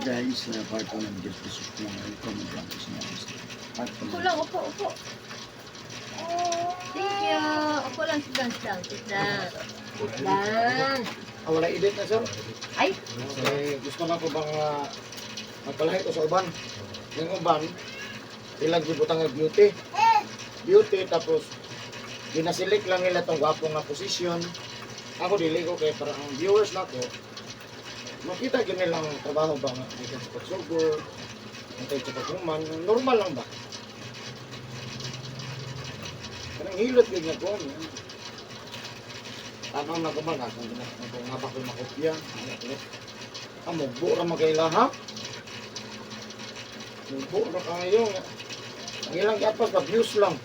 guys, part 1 ng Jeff Pesos ko mga comment lang sa mga gusto. Part 1. Upo lang, upo, upo. Thank you. Upo lang, sit down, sit down, sit down. Sit down. Wala edit na sir? Ay, Gusto na ko bang magpalahi ko sa uban. Yung uban, ilang gibutang ng beauty. Beauty, tapos ginasilik lang nila itong gwapong nga posisyon. Ako dili ko kay para ang viewers na ko, makita gini lang trabaho ba nga dito sa pagsugod, antay sa paghuman, normal lang ba? Kanang hilot yun nga ko. Tanaw na kumaga, kung nga ko makopya, mugbo ra magkailaha. Mugbo ra kayo. Ang ilang kapas na views lang.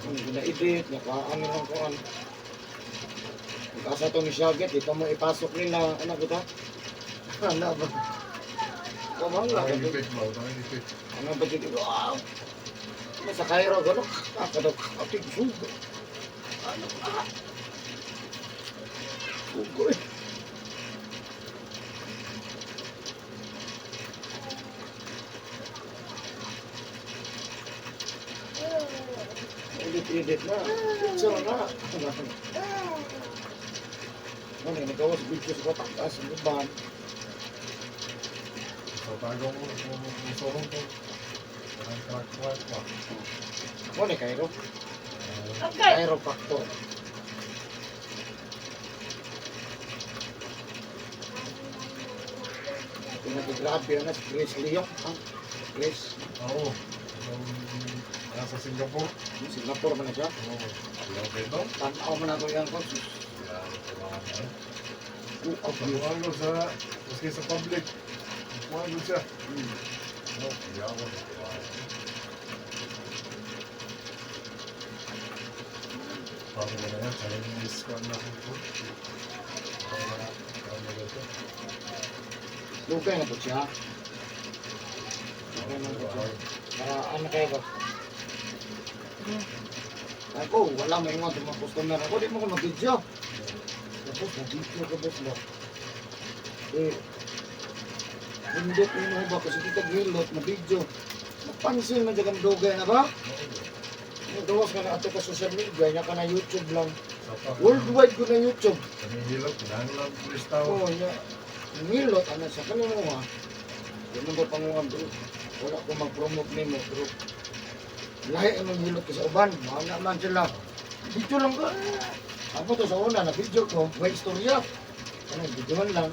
Kung gina-edit, nakaan lang ko an. Kasa ito ni Shaget, dito mo ipasok nila, ano ba ito? Ano ba? Kumang lang. Ano ba ito? Wow! Sa Cairo, gano'n? Kakadok, kapig sugo. Ano ba? Sugo eh. Edit na. Picture na. Ano, nagawa sa video sa patakas, sa uban. So, tagaw mo, musorong ko. Parang crack pa. Ano ni Cairo? okay. Cairo Factor. Pinag-grabe na si Chris Leong. Chris, Oo. Nasa Singapore. Singapore man na siya. Oo. Ayaw ko ito. Tanaw man ako yan ko. Pagkuhan ko sa, maski sa public. Pagkuhan ko siya. Oo, ayaw ko. Paano ba na yan? Chinese ka na ko. Lugay na po siya. Lugay na po siya. Para ano kayo ba? Ako, wala mo yung mga customer. Ako di mo ko mag-video. Tapos, mag-video ka boss mo. Hindot mo ba? Kasi kita gilot, mag-video. Napansin mo dyan ang dugay na ba? Gawas ka na ato ka social media, niya ka na YouTube lang. Worldwide ko na YouTube. Kanihilot, kailangan lang pulis tao. Oo, niya. Nilot, ano sa kanino ha? Yan ang pangungan bro. Wala ko mag-promote nimo bro. Lahi ang nilot ko sa uban. Mahal naman sila. Video lang ka. Ako to sa una, na video ko, may istorya. Ano, videoan lang.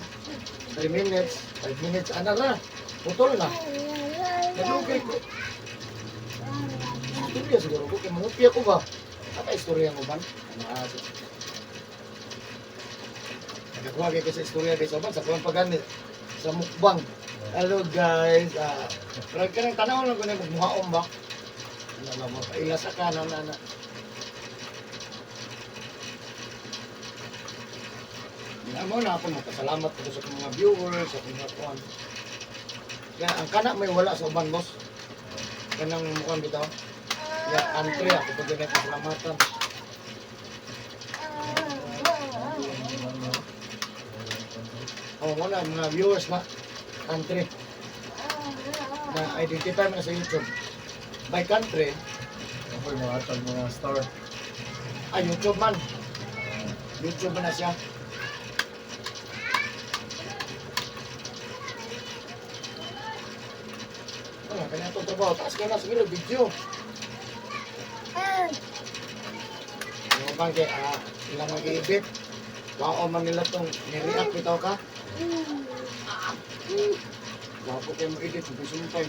3 minutes, 5 minutes, ano na. Putol na. Nalugay ko. Istorya siguro ko, kaya mangupya ko ba? Apa istorya ang uban? Ano aso? Nagkakuha kayo sa istorya kayo sa uban, sa kuwan paganit. Sa mukbang. Hello guys. Pero ka nang tanaw lang ko na magmuhaom ba? Ano ba mo? Ilasa ka na na. Mo na ako magpasalamat ko sa mga viewers, sa mga kuwan. Kaya ang kana may wala sa uban boss. Kanang mukhang bitaw. Ya, Andre, ako pa din ay pasalamatan. Muna, mga viewers na country na identify mo na sa YouTube. By country, Ako yung mga atag mga star. YouTube man. YouTube man na siya. Kanya itong trabaho. Taas ka na, sige video. Yung bang kaya ilang mag-i-edit. Wow, man nila itong nireact bitaw ka. Wapo kayo mag-edit, sumpay.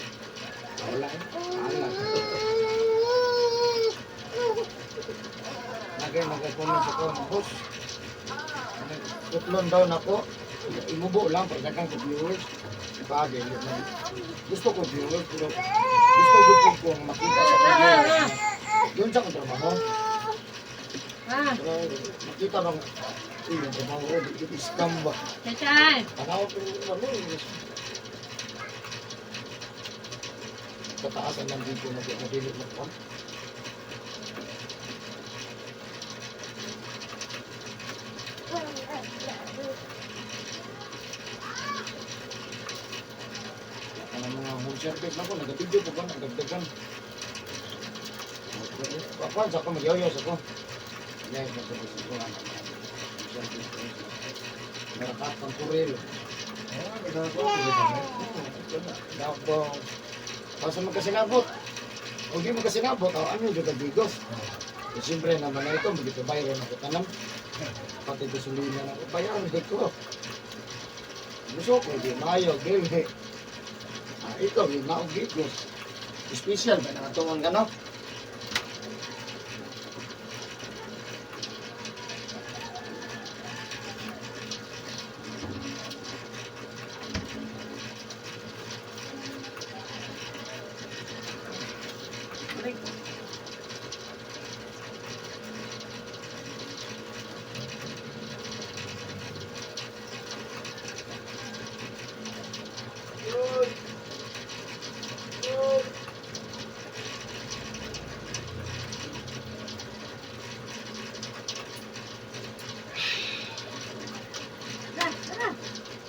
Wala eh. Wala. Nag-comment ako, boss. Tutlon daw na ko. Imubo lang, pagdagang ko viewers. Bagay, gusto ko viewers, pero gusto ko kung makita sa video. Yun sa kong trabaho. Pero makita bang yung trabaho ko, di scam ba? Chay. Tanaw ko ano kataasan ng video na pinabilit mo pa. home service na ko, nag-video po ko, nagdagdagan. Pakuan sa ako, mag-yoyos ako. Yes, nag-service ako. Service ko. Nakakapang kuril. Nagkakakuha ko rin. Dapo. Basta magkasinabot. Huwag yung magkasinabot, ano yung bigos. Siyempre naman na ito, magiging bayaran ako tanam. Pati gasolina na ako, bayaran ko. Gusto ko, di mayo, dili. Ito, di maog bigos. Special, ba nakatungan ka no?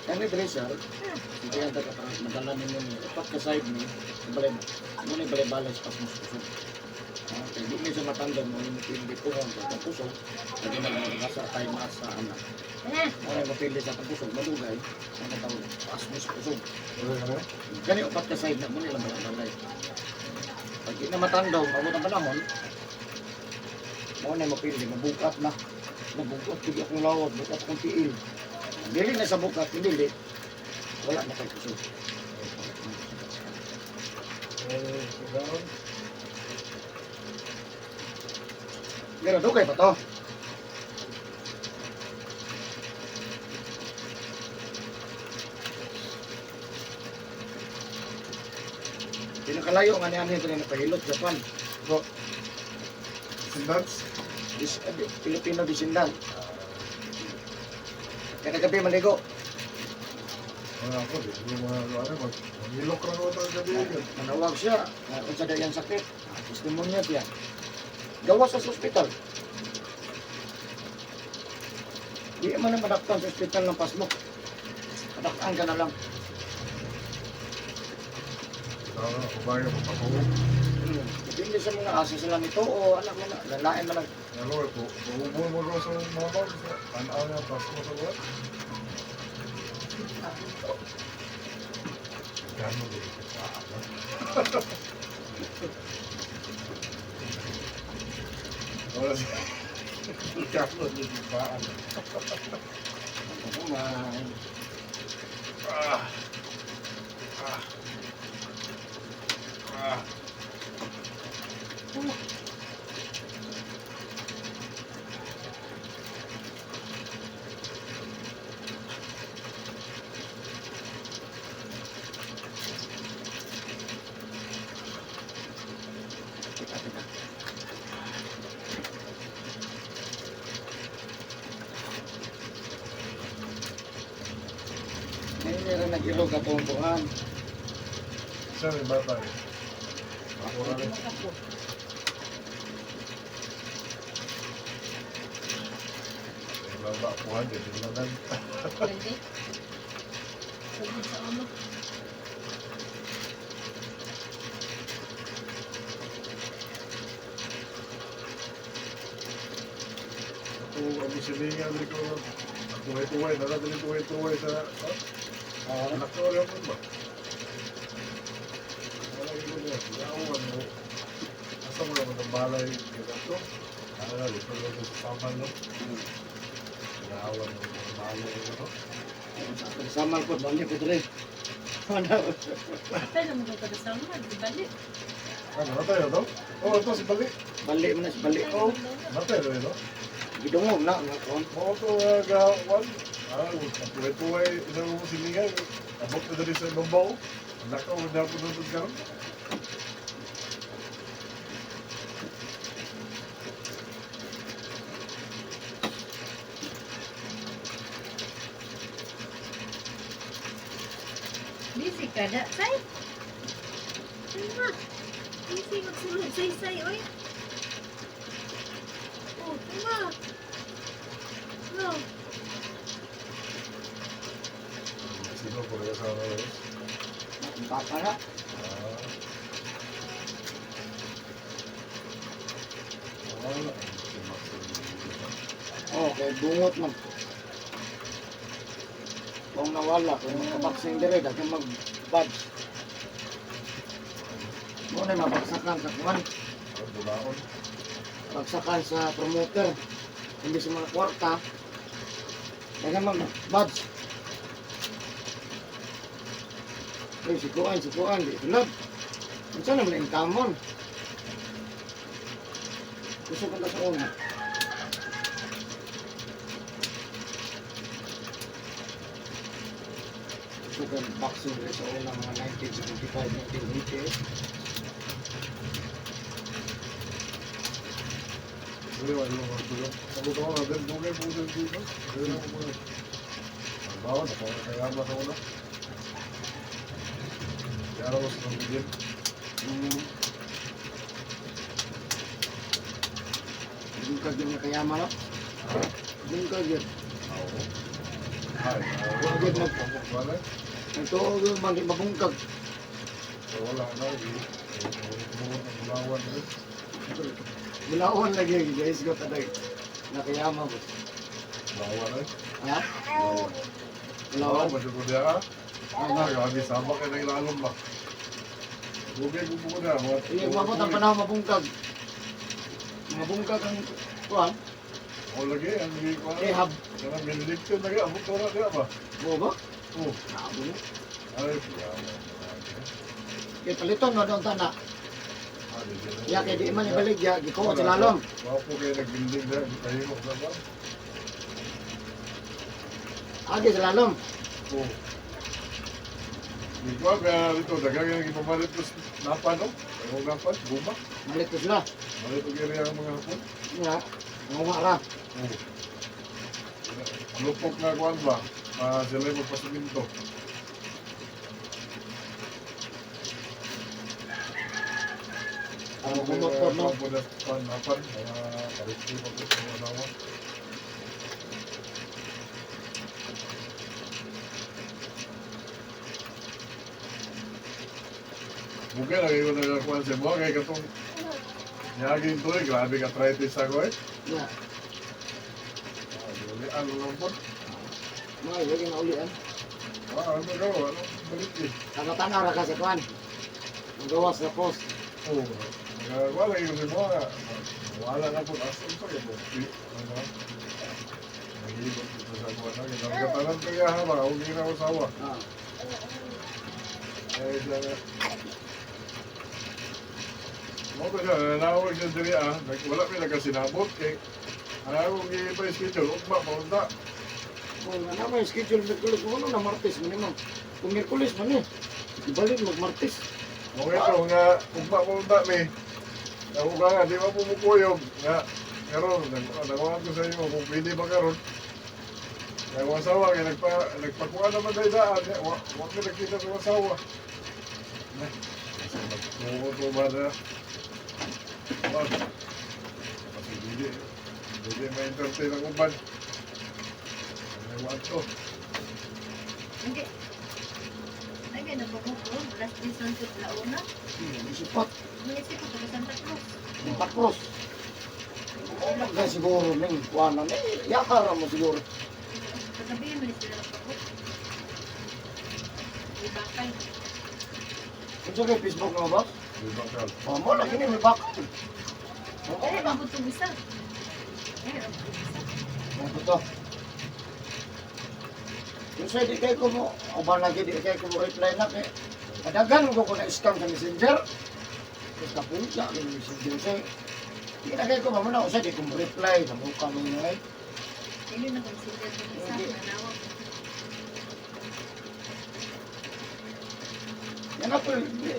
Kami Teresa, hindi yan tayo madala ninyo niyo. Dapat ka side niyo, ano na balay-balay sa pas mas puso. Kaya di niyo sa matanda mo, yung mapili ko sa puso, lagi na magkasa tayo maas sa anak. Ano yung mapili sa puso, malugay, ang tawag, pas mas puso. Kani upat ka side na mo nila balay-balay. Pag di na matandaw, mabot ang panahon, mo na mapili, mabukat na. Mabukat, hindi akong lawag, bukat akong tiil. Dili na sa bukat, dili. Wala na kayo puso. Pero dugay pa to. Pinakalayo nga niya nito na napahilot, Japan. Sindats? Pilipino disindan. Kaya gabi maligo. Ako, di ko mag-ilok lang ako ng gabi. Manawag siya. Kung sa dayan sakit. Testimonya siya. Gawa sa ospital. Di man na madaktan sa ospital ng pasmok. Madaktan ka na lang. Ubayan mo pa ko. Depende sa mga asa sila nito o anak mo na. Lalain man lang. Ano ko, buhubon mo rin sa mga bag. Tanaw niya, pas mo sa buwan. Gano'n din. Wala siya. Gano'n din yung paan. Kumain. Ah. Ah. Ah. Meron nag-ilog atong buhan. Siya may bata eh. Ako na rin. May baba, kuhan din. Dinlagan. Pwede. Pwede sa ulo. Ako, ang silingan rin ko. Tuway-tuway, nakadali tuway-tuway sa... Anak ko rin mo ba? Wala ko niya. Yawan mo. Asa mo naman ang balay dito? Ano na, dito lang sa saman, no? Yawan mo ang balay, no? Sama ko, balik ko rin. Pwede mo ka kasama. Di balik. Ano, natay no? Oh, ito si Bali. Balik mo na si balik. Oh, natay rin, no? Gidungog na. Nakon. Oo ito, gawan. Tuway-tuway, isang mo silingan. Abot na dali sa ibabaw. Nakaw, hindi ako nandun ka rin. Busy ka da. Say. Tama. Busy magsulod. Say, oy. Oh, tama. No. Sino po rin sa ano rin? Papa na. Wala. Okay, bungot man. Kung nawala, kung makabaksing dire, dahil mag-badge. Muna mabagsakan sa kuwan. Ang bulaon. Bagsakan sa promoter. Hindi sa mga kwarta. Dahil mag-badge. Ay, sikuan, di tulad. Ano naman yung kamon? Gusto ko na sa una. Gusto ko yung boxing rin sa una mga 1975, 1980. Hindi, wala yung mga tulog. Sabi ko, dugay po dito. Hindi na ako muna. Ang bawat, ako kaya ba sa una? Kaya ako sa bigyan. Hindi ka din nakayama na. Ha? Hindi ka din. Oo. Ay, Wagid na. wala. Ito, mandi mabungkag. So, wala na. Bulawan na. Bulaon lagi, guys, ko taday. Nakayama ko. Bulawan na. Ha? Bulawan. Bulaon. Masya ko diya ka. Grabe, sabak ka na ilalong ba? Bugay ko po na. Iya, mabot ang panahon mabungkag. Mabungkag ang kuhan. O lagi, ang hindi ko Eh, hab. Karena benediction lagi, abot ko na dia ba? Mo ba? Oh, Nabo mo. ay, siya. Kaya paliton na doon tana. Ya, kaya di man ibalik, ya, gikuha sa lalong. Wapo kayo nag-building na, tahimok na ba? Agi sa lalong. Oh. Di ko kaya dito, dagang yung ipapalit ko napan, no? Ang napan, guma. Malit ko sila. Malit ko kaya ang mga hapon. Ya, mga ra. Oh. Lupok na kuan ba? Sila yung magpasiminto. Ang kumotor, no? Ang punas napan, mga pariti mo ko sa nawa. Mungkin lagi ko nagkakuan sa mga kaya katong niyagin to eh, grabe ka arthritis ako eh. Ya, Ano lang po? mga ilagay na ulian. Ano gawa? Ano balik eh? Tanga-tanga ra ka sa kuhan. Ang gawas na post. Oo. Wala yung sa mga. Wala na po. Asan pa yung buti? Ano? Nag-iibot dito sa buwan na. Nagkatalan ko yan ha ba? Huwag na ako sawa. Ah. Eh, siya nga. Mo ko siya, nanawag siya diri ah. Wala may nagkasinabot kay ayaw kong i-iba yung schedule. Ugma, maunta. Kung ano may schedule Merkulis mo na Martes mo naman. Kung Merkulis man eh. Ibalik mag Martes. Mo ito nga, ugma, maunta ni. Ako ka nga, di ba pumukuyog. Nga, karon, nagawa ko sa inyo kung pwede ba karon. Kaya ang asawa, kaya nagpakuha naman tayo daan. Huwag ka nakita sa asawa. Magtuko ba na? Wag. Kasi hindi ma-entertain ang uban. Nagawa to. Hindi. Lagi na bumukro. Last season ko sa una. Isipat. Naisip ko sa Santa Cruz. Santa Cruz. Ano ka siguro ng kuhanan eh. Yakara mo siguro. Kagabi mo sila pagod. Ibakay. Kung sa kay Facebook mo ba? Di ba ka? Mo lagi ni may back. Ay, mabot itong isa. Ay, mabot itong isa. Ano to? Kung sa di kayo ko mo, o ba lagi di kayo ko mo reply na kay kadagan ko na-scam sa messenger. Tapos kapunta ng messenger sa hindi na kayo ko mamuna, o sa di ko mo reply, sa mukha mo yun eh. Hindi na kung sila itong isa. Nanawag. Yan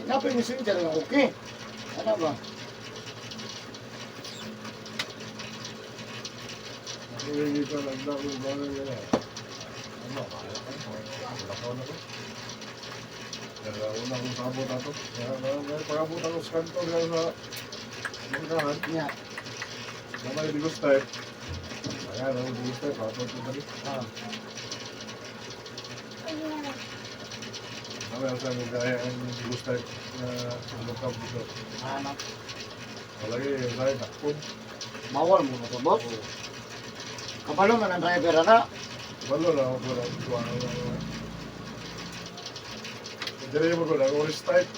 na po yung messenger nga okay. Ano ba? Hindi ka nagdako ba na yan eh. Ano, kaya ka? Lakaw na ko. Kaya una kong sabot ato. Kaya pagabot ako sa kanto kaya sa mungkahan. Nga. Namay digos type. Ayan, ako digos type. Papot ko dali. Ah. Kami ang sa mga gaya ang gusto na lumukab dito. Ano? Malagi, lahat takpon. Bawal mo na to, boss. Kapalo man ang driver na. Balo na ako na kuha na. Dire mo ko na orange type.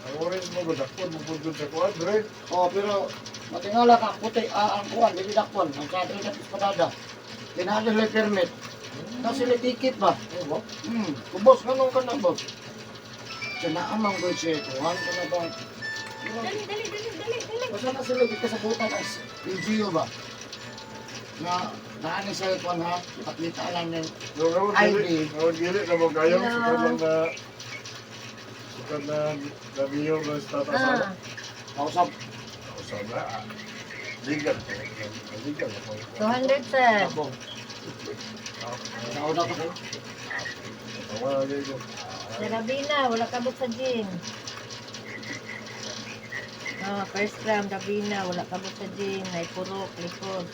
Ang orange mo ko takpon mo po dun sa kuha, dire. Oh, pero matingala ka puti ang kuwan, dili dakpon, ang kadre sa pispadada. Dinalo sila permit. Na sila ticket ba? Oo ba? Boss, ganun ka na, boss. Sinaamang ko siya, kuhan ka na ba? Dali, dali, dali, dali, dali. Basta na sila dito sa butan as LGU ba? Na naani sa kuwan ha, ipakita lang ng Ngawag gili na mo kayo. Hello. Sukat na mayor na sa tatasala. kausap. Sana, legal. Legal ako. 200, sir. Ako. Nauna ko kayo. Tawa na ko. Sa Rabina, wala kabot sa gym. First gram, Rabina, wala kabot sa gym. Naipurok, likod.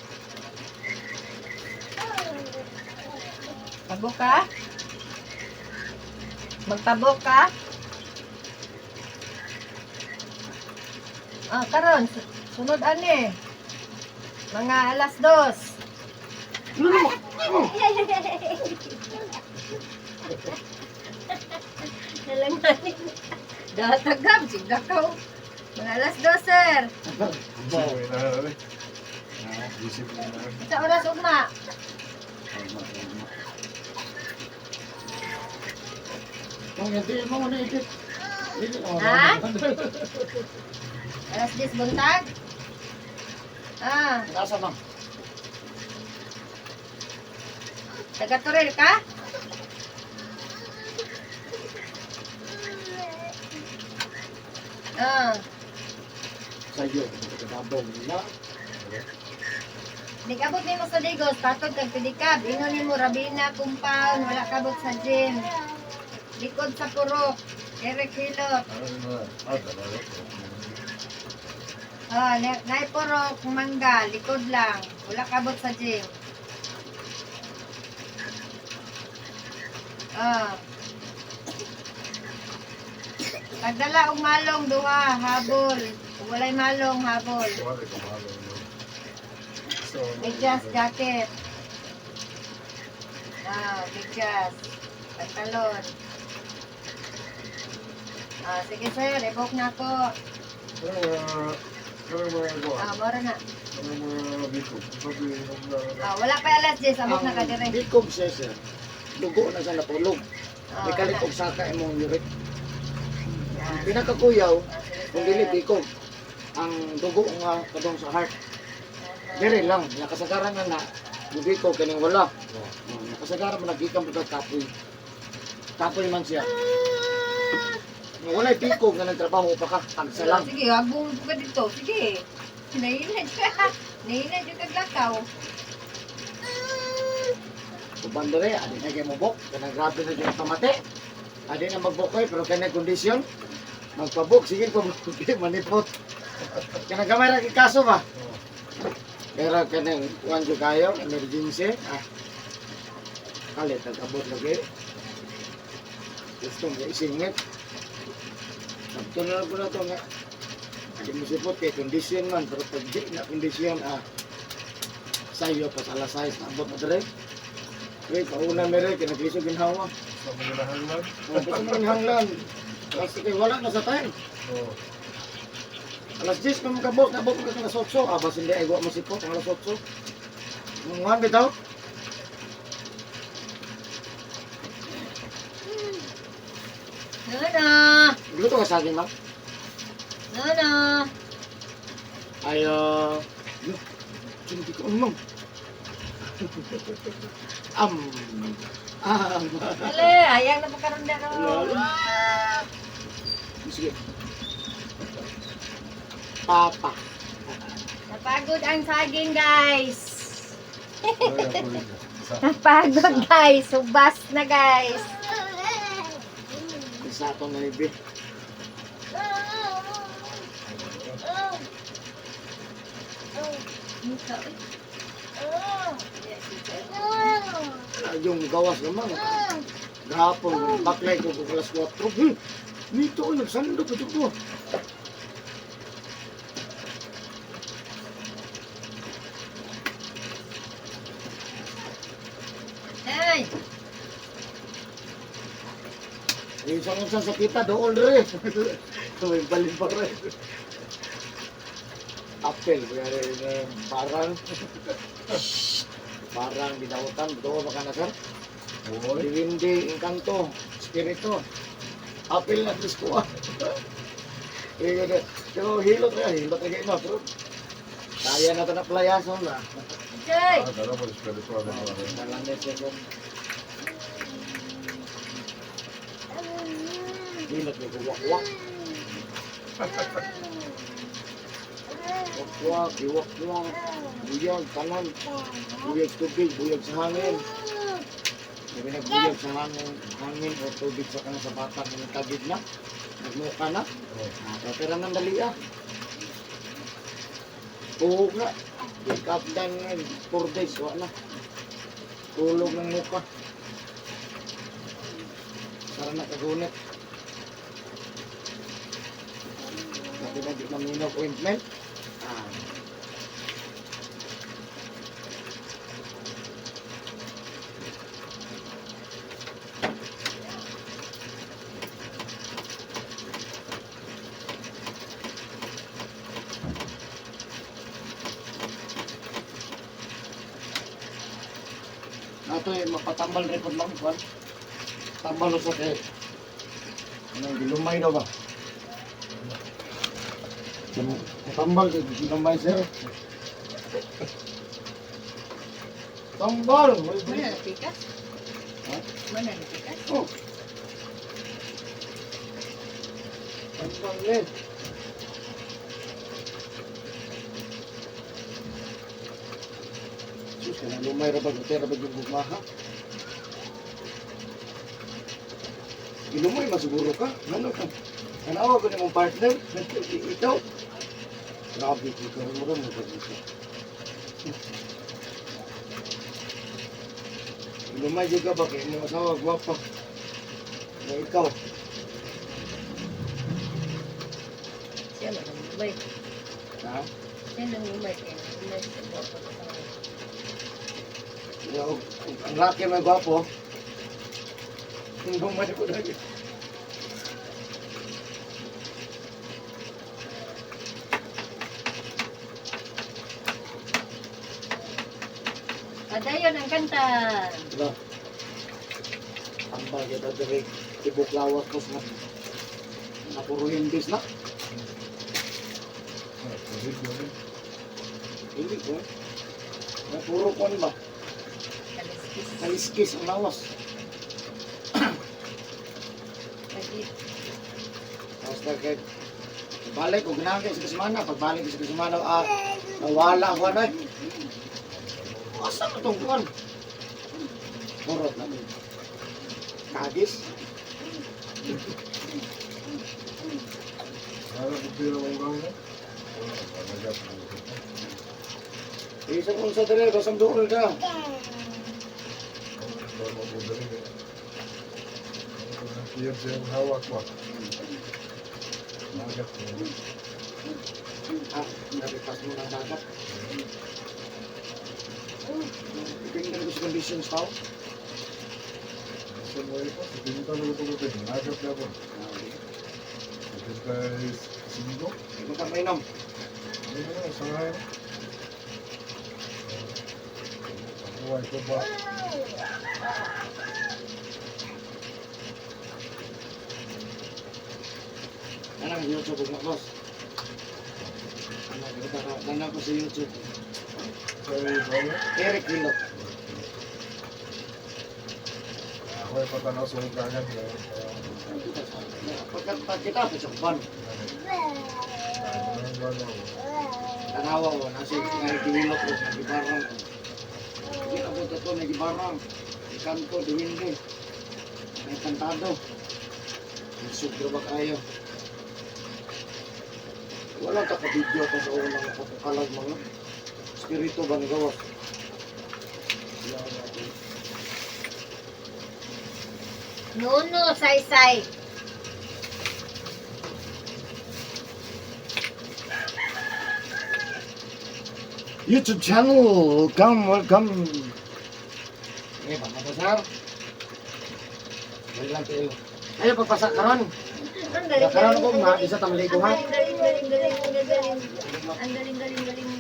Pabok ka? Magpabok ka? Karon, sunod ani. Mga alas 2. Nalanganin. Datagam, sigakaw. Mga alas 2, sir. Bawi na rin. Isip na rin. Sa oras ugma. Kung hindi mo na ikit. Ha? Alas 10 buntag? Nasa bang? Taga-Turil ka? Sa iyo, kadabong nila. Nag-abot nimo sa Digos, tatod kag pedicab. Ingon nimo Rabina compound, wala kabot sa gym. Likod sa purok, Eric Hilot. Naipurok, mangga, likod lang. Wala kabot sa gym. Pagdala og malong duha, habol. Kung walay malong, habol. Medyas, jacket. Medyas. Pantalon. Sige sir, i-book na ako. Mora na. Wala pa alas 10, abot na ka dire. Bikob siya, sir. Dugo na sa napulog. May kalit og saka imong yurik. Ang pinakakuyaw, kung dili bikob, ang dugo nga kadong sa heart. Dire lang, nakasagaran na bubikob kaning wala. Nakasagaran man nagikam pud kapoy. Kapoy man siya. Kung walay bikob nga nagtrabaho pa ka, tagsa lang. Sige, abong ka dito. Sige. Nainad ka. Nainad yung kaglakaw. Uban dire, adi na kay mobok, kanang grabe na yung pamate. Adi na magbokoy pero kanang kondisyon magpabok sige ko manipot. Kanang gamay ra kay kaso ba? Pero kanang kuan jud kayo, emergency. Kalit nag-abot lagi. Gusto mo isingit. Sabto na lang ko na ito nga. Hindi mo sipot kay kondisyon man, pero pag di na kondisyon, sayo pa sa alas 6, nabot na dire. Wait, pauna meron, kinaglisog yung hawa. Sa mga hanglan. Gusto mo yung hanglan. Kasi kay wala na sa time. Alas 10 pa mga boss, nabot ka alas 8. Bas hindi, ay gawa mo sipot, alas 8. Munguhan bitaw. Nana! Luto ka sa akin, ma? Nana! Ay, hindi ko umang. Dali, ayang na pagkaroon na ro. Sige. Papa. Napagod ang saging, guys. Napagod, guys. Subas na, guys. Isa itong naibi. Yung gawas naman. Gapon, backlight ko kung alas 4. Nito ko, nagsando ko ito. Ay! Isang sa kita, doon rin. May balin pa rin. Apel, parang parang bidautan, doon baka na sir. Oy. Divindi, Encanto, Spirito. Apel na disco. Pero hilot na kayo no. Pero kaya na ito na playason na. Jay! Dala mo espiritual na mga. Malanet siya ko. Hilot na kuwak-wak. Wakwak, iwakwak, buyag, kanan, buyag tubig, buyag sa hangin. Sabi nagbuyag sa hangin o tubig sa kanang sa batak ng tagid na. Nagmuka na. Pero nang dali ah. Tuhog na. Kapdan nga, 4 days, wala na. Tulog ng muka. Para nakagunit. Sabi na di maminaw ointment. Nato yung mapatambal record lang kuan. Tambal sa kay. Anong gilumay daw ba? Tambal kay gilumay sir. Tambal. Mana na pikas? Ha? Mana na pikas? Oh. Tambal led. Sus, kaya lumay ra ba yung bumaha? Ilumay masiguro ka? Ano ka? Kanawa ko na mong partner? Ikaw? Grabe ko ka mo rin mo dito. Ilumay juga ba kayo mga asawa gwapa? Na ikaw? Siya man ang umay. Ha? Siya nang umay kaya umay sa bawat pagkasawa. Ang laki may gwapo. Lumay ko lagi. Padayon ang kanta. Diba? Tambal kita dari tibok lawas ko sa napuro hindis na. Hindi ko. Napuro ko ba? Kaliskis. Kaliskis ang lawas. Lagi. Tapos na balik ko ginagay sa kasimana. Pagbalik ko sa kasimana, nawala ko na. Asa na itong kuwan? Kurot na. Kagis. Ano ko pila mo gawin? Isa kong sa dali, basang doon ka. Iya siyang hawak mo. Nagat mo. Nabipas mo ng dagat. Tingnan ko sa conditions tao. Sa mo ito, sa pinta mo ito ko nagat na po. Sa pinta is singgo. Hindi ka mainom. Ano na, sangahay na. Buhay ko ba? Anong YouTube mo, boss? Tanong ko sa YouTube. Sa iyo, Eric Hilot. ako ay patanaw sa ugangan. Pagkat kita sa ban. Tanawa ko, nasa Eric Hilot ko, nagibarang ko. Hindi na po ito, nagibarang. Ikanto, diwindi. May kantado. Sugro ba kayo? Wala ka ka-video ka sa unang kapukalag mga spirito ba ng gawas? Nuno, say-say. YouTube channel, welcome. Eh, pagpapasar. Balik lang kayo. Ayo, pagpasak karon. Ang Ya, karon ako, isa tang ligo ha. Ang galing. Ang galing. Ang galing.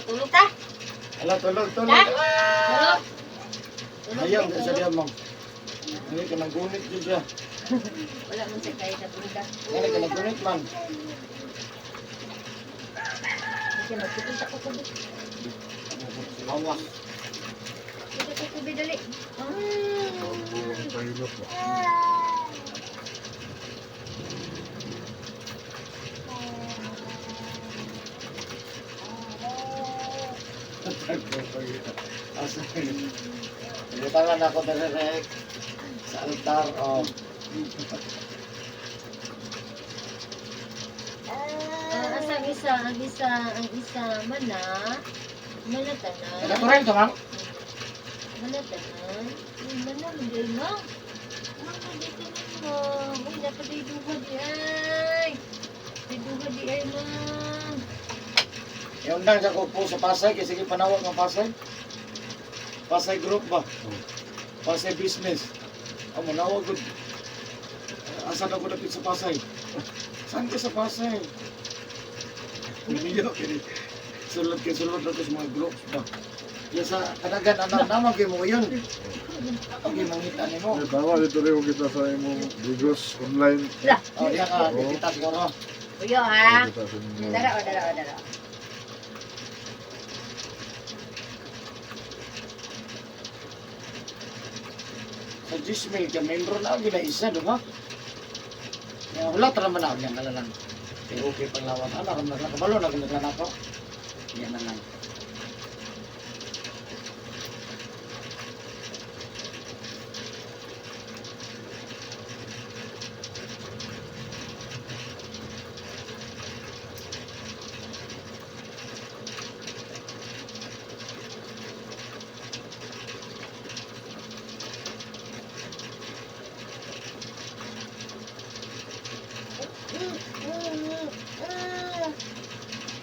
Tulog ka? Ala, tulog. Ha? Tulog? Ayaw, hindi siya diyan, ma'am. Hindi ka naggunit dyan siya. Wala man siya kayo sa tulog ka. Hindi ka naggunit, man. Kasi magpupunta ko kubi. Lawas. Punta ko kubi dali. Ang tahilot ba? Asa, ibutangan ako direct sa altar. Oh. Ang isa, mana tanan. Ada ko rin ito, ma'am. Mana tanan. Mana hindi mo. Mana dito mo. Uy, dapat ay duha di ay. Ay duha di ay, ma'am. Iundang siya ko po sa Pasay, kasi sige panawag ng Pasay. Pasay group ba? Pasay business. Ang manawag ko. Asa na ko dapit sa Pasay? Saan ka sa Pasay? Hindi kini. Sulod na to sa mga groups ba? Kaya sa kadagan, naman kayo mo yun. Ang kayo mangita ni mo. Tama dito rin kita sa imong Bigos online. Lah, O, diyan ka, kita siguro. uyo ha. Kita sa inyo. Dara. Sa Gmail ka, membro na ako na isa, di ba? Wala tara man ako yan, nalalang. Okay panglawan. Ano, nakabalo na kung naglan ako. Yan na lang.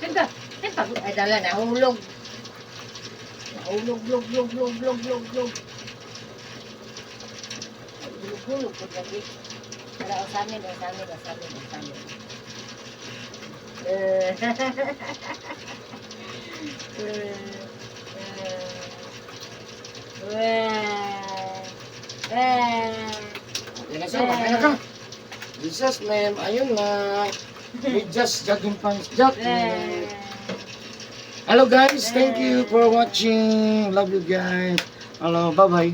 Senta. Ay, dala, nahulog. Nahulog. Hulog po lagi. Tara, o sa amin. Yan na sir, makaya ka. Jesus, ma'am, ayun na. We just jogging pants, jogging. Hello guys, thank you for watching. Love you guys. Hello, bye-bye.